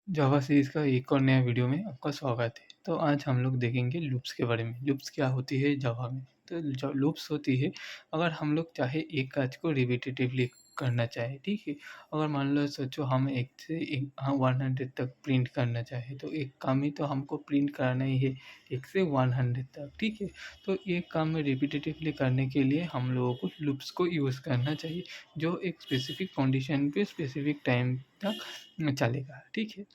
जावा series का एक और नया वीडियो में आपका स्वागत है। तो आज हम लोग देखेंगे लूप्स के बारे में। लूप्स क्या होती है जावा में? तो जो लूप्स होती है, अगर हम लोग चाहे एक काज को रिपीटेटिवली करना चाहे, ठीक है? अगर मान लो सोचो हम 1 से 100 तक प्रिंट करना चाहे, तो एक काम ही तो हमको प्रिंट कराना ही है 1 से 100 तक, ठीक है? तो एक काम में रिपीटेटिवली करने के लिए हम लोगों को लूप्स को यूज़ करना चाहिए, जो एक स्पेसिफिक कंडीशन पे स्पेसिफिक टाइम तक चलेगा, ठीक है?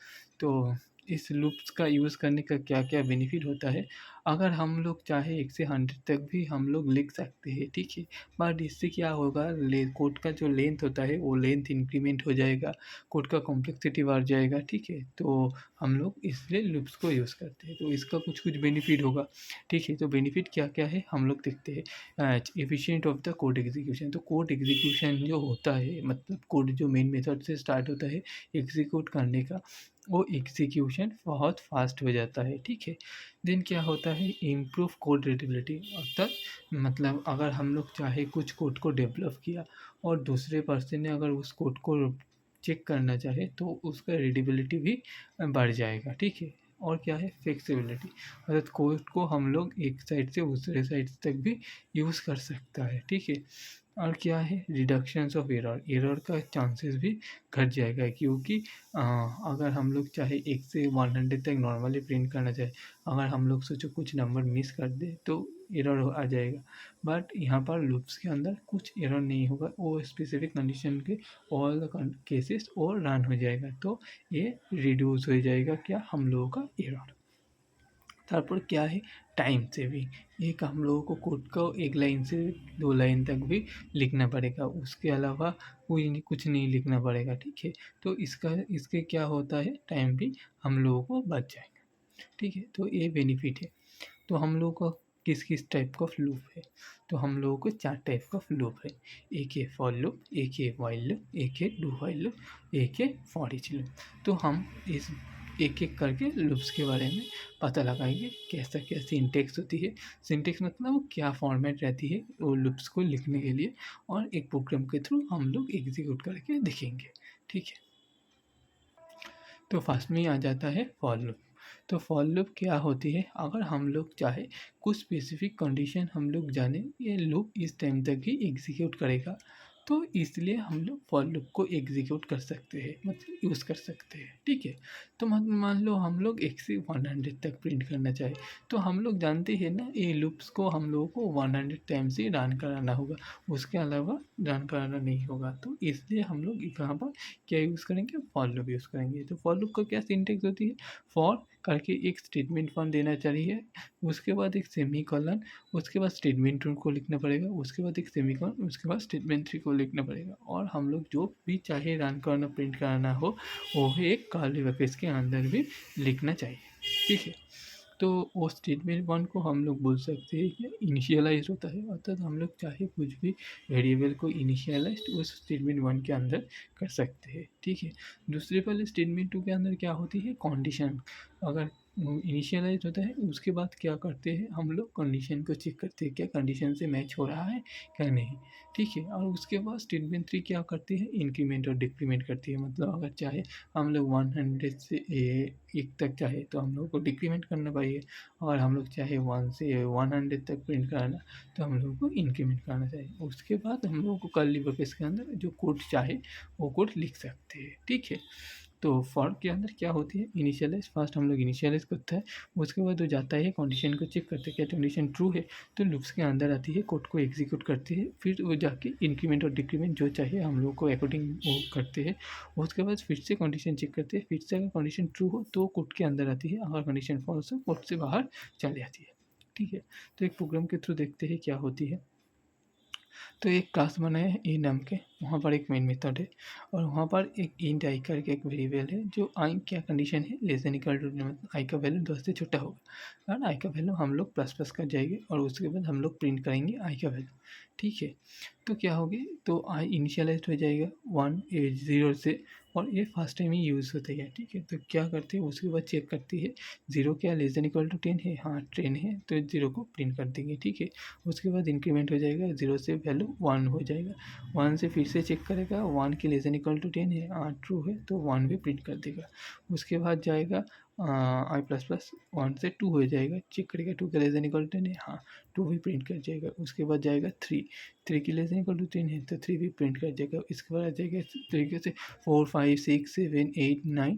तो इस लूप्स का यूज़ करने का क्या-क्या बेनिफिट होता है, अगर हम लोग चाहे 1 से 100 तक भी हम लोग लिख सकते हैं, ठीक है? बट इससे क्या होगा, ले कोड का जो लेंथ होता है, वो लेंथ इंक्रीमेंट हो जाएगा, कोड का कॉम्प्लेक्सिटी बढ़ जाएगा, ठीक है? तो हम लोग इसलिए लूप्स को यूज़ करते हैं, तो इसका कुछ-कुछ बेनिफिट होगा, ठीक है? तो बेनिफिट क्या-क्या है, हम लोग देखते हैं। Efficient of the code execution, तो कोड एग्जीक्यूशन जो होता है, मतलब कोड जो मेन मेथड से स्टार्ट होता है एग्जीक्यूट करने का, वो एग्जीक्यूशन बहुत फास्ट हो जाता है, ठीक है? देन क्या होता है, इम्प्रूव कोड रीडेबिलिटी, अर्थात मतलब अगर हम लोग चाहे कुछ कोड को डेवलप किया और दूसरे पर्सन ने अगर उस कोड को चेक करना चाहे, तो उसका रीडेबिलिटी भी बढ़ जाएगा, ठीक है? और क्या है, फ्लेक्सिबिलिटी, अर्थात कोड को हम लोग एक साइड से दूसरे साइड तक भी यूज़ कर सकता है, ठीक है? और क्या है, रिडक्शंस ऑफ एरर, एरर का चांसेस भी घट जाएगा, क्योंकि अगर हम लोग चाहे 1 से 100 तक नॉर्मली प्रिंट करना चाहे, अगर हम लोग सोचो कुछ नंबर मिस कर दें तो एरर आ जाएगा। बट यहाँ पर लूप्स के अंदर कुछ एरर नहीं होगा, वो स्पेसिफिक कंडीशन के ऑल द केसेस और रन हो जाएगा, तो ये रिड्यूस हो जाएगा क्या, हम लोगों का एरर। तारपर क्या है, टाइम सेविंग, एक हम लोगों को कोड को 1 लाइन से 2 लाइन तक भी लिखना पड़ेगा, उसके अलावा कोई नहीं, कुछ नहीं लिखना पड़ेगा, ठीक है? तो इसके क्या होता है, टाइम भी हम लोगों को बच जाएगा, ठीक है? तो ये बेनिफिट है। तो हम लोगों को किस-किस टाइप का लूप है? तो हम लोगों को 4 टाइप का लूप है। एक है फॉर लूप, एक है व्हाइल लूप, एक है डू व्हाइल लूप, एक है फॉर ईच लूप। तो हम इस एक-एक करके लूप्स के बारे में पता लगाएँगे, कैसा क्या सिंटैक्स होती है। सिंटैक्स मतलब क्या फॉर्मेट रहती है वो लूप्स को लिखने के लिए, और एक प्रोग्राम के थ्रू हम लोग एग्ज़ीक्यूट करके दिखेंगे, ठीक है? तो फर्स्ट में ही आ जाता है फॉर लूप। तो फॉर लूप क्या होती है, अगर हम लोग चाहे कुछ स्पेसिफिक कंडीशन हम लोग जाने ये लूप इस टाइम तक ही एग्जीक्यूट करेगा, तो इसलिए हम लोग फॉर लूप को एग्जीक्यूट कर सकते हैं, मतलब यूज़ कर सकते हैं, ठीक है? तो मान लो हम लोग 1 से 100 तक प्रिंट करना चाहे, तो हम लोग जानते हैं ना, ये लूप्स को हम लोगों को 100 टाइम्स ही रन कराना होगा, उसके अलावा रन कराना नहीं होगा। तो इसलिए हम लोग यहाँ पर क्या यूज़ करेंगे, फॉर लूप यूज़ करेंगे। तो फॉर लूप का क्या सिंटैक्स होती है, फॉर करके एक स्टेटमेंट 1 देना चाहिए, उसके बाद एक सेमीकोलन, उसके बाद स्टेटमेंट 2 को लिखना पड़ेगा, उसके बाद एक सेमीकोलन, उसके बाद स्टेटमेंट 3 को लिखना पड़ेगा, और हम लोग जो भी चाहे रन करना प्रिंट कराना हो, वो एक कर्ली ब्रैकेट्स के अंदर भी लिखना चाहिए, ठीक है? तो वो स्टेटमेंट 1 को हम लोग बोल सकते हैं कि इनिशियलाइज़ होता है, अर्थात हम लोग चाहे कुछ भी वेरिएबल को इनिशियलाइज़ उस स्टेटमेंट 1 के अंदर कर सकते हैं, ठीक है? दूसरे वाले स्टेटमेंट 2 के अंदर क्या होती है, कंडीशन। अगर इनिशियलाइज़ होता है, उसके बाद क्या करते हैं, हम लोग कंडीशन को चेक करते हैं, क्या कंडीशन से मैच हो रहा है क्या नहीं, ठीक है? और उसके बाद स्टेटमेंट 3 क्या करती है, इंक्रीमेंट और डिक्रीमेंट करती है, मतलब अगर चाहे हम लोग 100 से 1 तक चाहे तो हम लोग को डिक्रीमेंट करना चाहिए, और हम लोग चाहे 1 से 100 तक प्रिंट कराना, तो हम लोग को इंक्रीमेंट करना चाहिए। उसके बाद हम लोगों को कर्ली ब्रैकेट्स के अंदर जो कोड चाहे वो कोड लिख सकते हैं, ठीक है? तो फॉर के अंदर क्या होती है, इनिशियलाइज़, फर्स्ट हम लोग इनिशियलाइज़ करता है, उसके बाद वो जाता है कंडीशन को चेक करते हैं, क्या कंडीशन ट्रू है, तो लूप्स के अंदर आती है, कोड को एग्जीक्यूट करती है, फिर वो जाके इंक्रीमेंट और डिक्रीमेंट जो चाहिए हम लोग को अकॉर्डिंग वो करते हैं। उसके बाद फिर से कंडीशन चेक करते हैं, फिर से अगर कंडीशन ट्रू हो तो कोड के अंदर आती है, अगर कंडीशन फॉल्स हो कोड से बाहर चली जाती है, ठीक है? तो एक प्रोग्राम के थ्रू देखते हैं क्या होती है। तो एक क्लास बनाया है ए नाम के, वहाँ पर एक मेन मेथड है, और वहाँ पर एक इंट आई करके एक वेरिएबल है, जो आई क्या कंडीशन है, लेस देन इक्वल टू, मतलब आई का वैल्यू 10 से छोटा होगा, और आई का वैल्यू हम लोग प्लस प्लस कर जाएंगे, और उसके बाद हम लोग प्रिंट करेंगे आई का वैल्यू, ठीक है? तो क्या होगी, तो आई इनिशियलाइज हो जाएगा 0 से, और ये फर्स्ट टाइम ही यूज़ होता है, ठीक है? तो क्या करते हैं, उसके बाद चेक करती है 0 क्या लेस देन इक्वल टू 10 है, हाँ 10 है, तो 0 को प्रिंट कर देंगे, ठीक है? उसके बाद इंक्रीमेंट हो जाएगा, 0 से वैल्यू 1 हो जाएगा, 1 से फिर से चेक करेगा, 1 के लेस देन इक्वल टू 10 है, ट्रू है तो 1 भी प्रिंट कर देगा। उसके बाद जाएगा आई प्लस प्लस 1 से 2 हो जाएगा, चेक करेगा 2 के लेस देन इक्वल टू 10 है, 2 भी प्रिंट कर जाएगा। उसके बाद जाएगा 3 के लेस देन इक्वल टू 10 है तो 3 भी प्रिंट कर जाएगा। इसके बाद आ जाएगा इस तरीके से 4 5 6 7 8 9,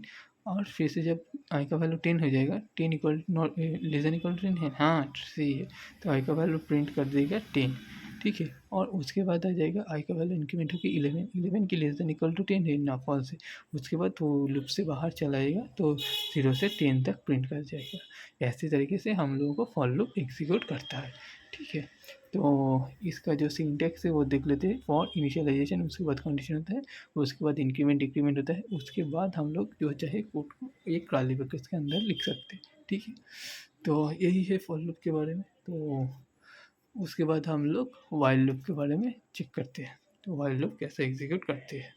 और फिर से जब आई का वैल्यू 10 हो जाएगा, 10 equal not less than equal to 10 है, सही है, तो आई का वैल्यू प्रिंट कर देगा 10, ठीक है। और उसके बाद आ जाएगा आई का वैल्यू इंक्रीमेंट होकर 11 की लेस देन इक्वल टू 10 है ना, फॉल्स है। उसके बाद वो लूप से बाहर चला जाएगा तो 0 से 10 तक प्रिंट कर जाएगा। ऐसे तरीके से हम लोगों को फॉर लूप एग्जीक्यूट करता है, ठीक है। तो इसका जो सिंटेक्स है वो देख लेते हैं। फॉर इनिशियलाइजेशन, उसके बाद कंडीशन होता है, उसके बाद इंक्रीमेंट डिक्रीमेंट होता है, उसके बाद हम लोग जो चाहे कोड को एक कर्ली ब्रैकेट्स के अंदर लिख सकते हैं, ठीक है। तो यही है फॉर लूप के बारे में। तो उसके बाद हम लोग वाइल लूप के बारे में चेक करते हैं। तो वाइल लूप कैसे एग्जीक्यूट करते हैं।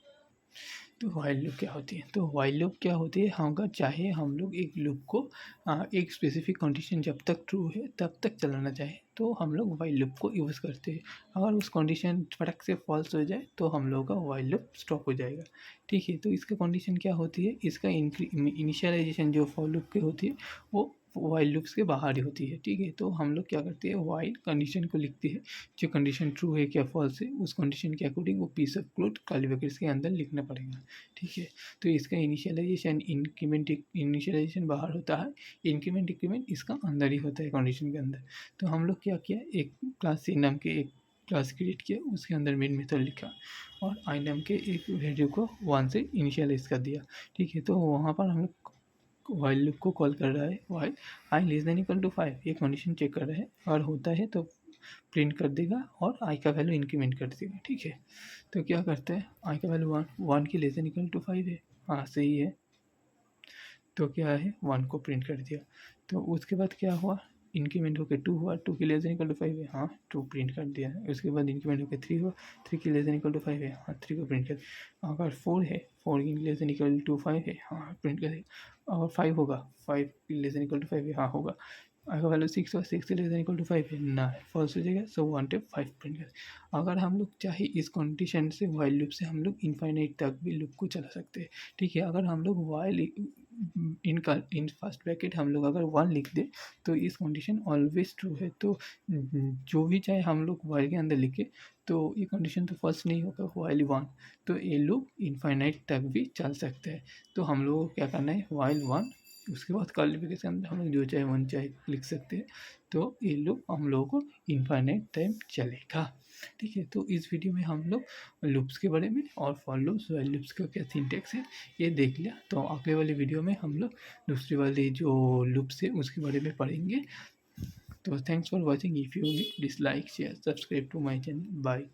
तो वाइल लूप क्या होती है। तो वाइल लूप क्या होती है, हम अगर चाहे हम लोग एक लूप को एक स्पेसिफिक कंडीशन जब तक ट्रू है तब तक चलाना चाहे तो हम लोग वाइल लूप को यूज़ करते हैं। अगर उस कंडीशन फटक से फॉल्स हो जाए तो हम लोग का वाइल लूप स्टॉप हो जाएगा, ठीक है। तो इसका कंडीशन क्या होती है, इसका इनिशियलाइजेशन जो फॉर लूप की होती है वो वाइल लूप्स के बाहर ही होती है, ठीक है। तो हम लोग क्या करते हैं, वाइल कंडीशन को लिखते हैं, जो कंडीशन ट्रू है क्या फॉल्स है, उस कंडीशन के अकॉर्डिंग वो piece of code curly brackets के अंदर लिखना पड़ेगा, ठीक है। तो इसका इनिशियलाइजेशन बाहर होता है, इंक्रीमेंट डिक्रीमेंट इसका अंदर ही होता है कंडीशन के अंदर। तो हम लोग क्या किया, एक क्लास सी नाम के एक क्लास क्रिएट किया, उसके अंदर मेन मेथड लिखा और आई नाम के एक वैल्यू को 1 से इनिशियलाइज कर दिया, ठीक है। तो वहाँ पर हम लोग वाइल लूप को कॉल कर रहा है, while I less than equal to 5, ये कंडीशन चेक कर रहा है, अगर होता है तो प्रिंट कर देगा और आई का वैल्यू इंक्रीमेंट कर देगा, ठीक है। तो क्या करता है, आई का वैल्यू 1 की लेस देन इक्वल टू 5 है, सही है, तो क्या है 1 को प्रिंट कर दिया। तो उसके बाद क्या हुआ, इंक्रीमेंट होकर 2 हुआ, 2 की लेस देन इक्वल टू 5 है, 2 प्रिंट कर दिया है। उसके बाद इंक्रीमेंट होकर 3 हुआ, 3 की लेस देन इक्वल टू 5 है, 3 को प्रिंट कर दिया। अगर 4 है, 4 की लेस देन इक्वल टू 5 है, प्रिंट कर दिया। और 5 होगा, 5 की लेस देन इक्वल टू 5 है, होगा। अगर वैल्यू 6 हुआ, 6 की लेस देन इक्वल टू 5 है, ना फॉल्स हो जाएगा, सो 1 टेप 5 प्रिंट कर। अगर हम लोग चाहे इस कंडीशन से वाइल लूप से हम लोग इनफाइनाइट तक भी लूप को चला सकते हैं, ठीक है। अगर हम लोग वाइल इन फर्स्ट ब्रैकेट हम लोग अगर 1 लिख दे तो इस कंडीशन ऑलवेज ट्रू है, तो जो भी चाहे हम लोग वाइल के अंदर लिखे तो ये कंडीशन तो फर्स्ट नहीं होगा, वाइल 1, तो ये लूप इनफाइनाइट तक भी चल सकता है। तो हम लोग को क्या करना है, वाइल 1, उसके बाद कर्ली ब्रैकेट के अंदर हम लोग जो चाहे 1 चाहे लिख सकते हैं, तो ये लूप हम लोगों को इनफाइनाइट टाइम चलेगा, ठीक है। तो इस वीडियो में हम लोग लूप्स के बारे में और फॉर लूप्स, वाइल लूप्स का क्या सिंटेक्स है ये देख लिया। तो अगले वाले वीडियो में हम लोग दूसरी वाली जो लूप्स है उसके बारे में पढ़ेंगे। तो thanks for watching, if you please like share subscribe to my channel, bye.